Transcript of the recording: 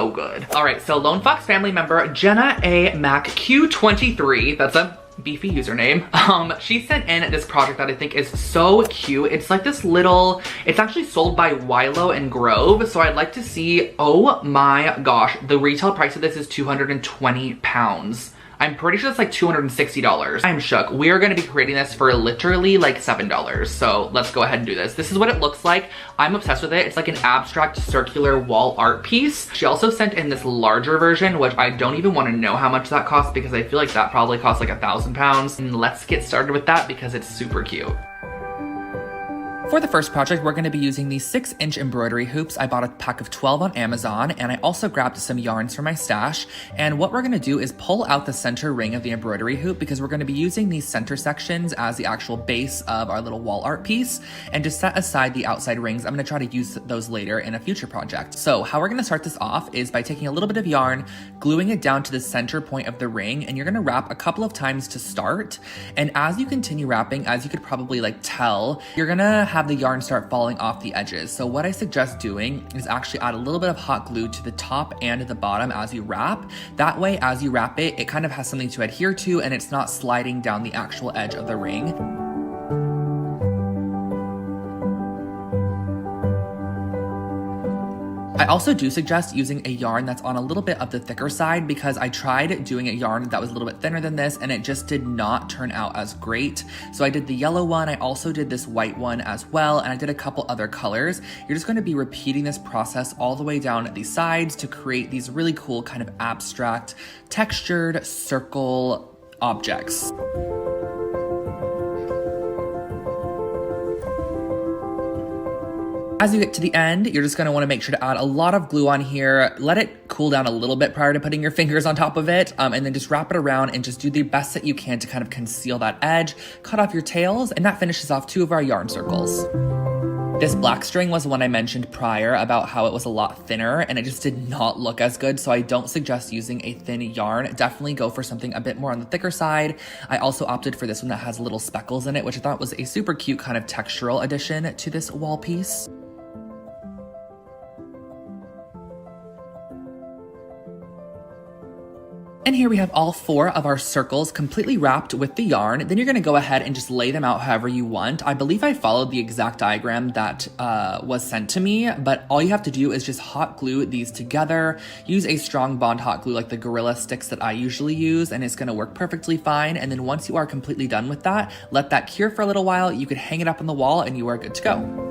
so good. All right, so Lone Fox family member Jenna A. Mac Q23, that's a beefy username. She sent in this project that I think is so cute. It's like this little, it's actually sold by Wilo and Grove. So I'd like to see, oh my gosh, the retail price of this is 220 pounds. I'm pretty sure it's like $260. I'm shook. We are gonna be creating this for literally like $7. So let's go ahead and do this. This is what it looks like. I'm obsessed with it. It's like an abstract circular wall art piece. She also sent in this larger version, which I don't even wanna know how much that costs because I feel like that probably costs like 1,000 pounds. And let's get started with that because it's super cute. For the first project, we're going to be using these 6-inch embroidery hoops. I bought a pack of 12 on Amazon, and I also grabbed some yarns from my stash. And what we're going to do is pull out the center ring of the embroidery hoop because we're going to be using these center sections as the actual base of our little wall art piece. And to set aside the outside rings, I'm going to try to use those later in a future project. So how we're going to start this off is by taking a little bit of yarn, gluing it down to the center point of the ring, and you're going to wrap a couple of times to start. And as you continue wrapping, as you could probably like tell, you're going to have the yarn start falling off the edges. So what I suggest doing is actually add a little bit of hot glue to the top and the bottom as you wrap. That way, as you wrap it, it kind of has something to adhere to and it's not sliding down the actual edge of the ring. I also do suggest using a yarn that's on a little bit of the thicker side because I tried doing a yarn that was a little bit thinner than this and it just did not turn out as great. So I did the yellow one, I also did this white one as well, and I did a couple other colors. You're just going to be repeating this process all the way down these sides to create these really cool kind of abstract textured circle objects. As you get to the end, you're just gonna wanna make sure to add a lot of glue on here, let it cool down a little bit prior to putting your fingers on top of it, and then just wrap it around and just do the best that you can to kind of conceal that edge, cut off your tails, and that finishes off 2 of our yarn circles. This black string was the one I mentioned prior about how it was a lot thinner and it just did not look as good, so I don't suggest using a thin yarn. Definitely go for something a bit more on the thicker side. I also opted for this one that has little speckles in it, which I thought was a super cute kind of textural addition to this wall piece. And here we have all 4 of our circles completely wrapped with the yarn. Then you're gonna go ahead and just lay them out however you want. I believe I followed the exact diagram that was sent to me, but all you have to do is just hot glue these together. Use a strong bond hot glue like the Gorilla sticks that I usually use, and it's gonna work perfectly fine. And then once you are completely done with that, let that cure for a little while. You could hang it up on the wall and you are good to go.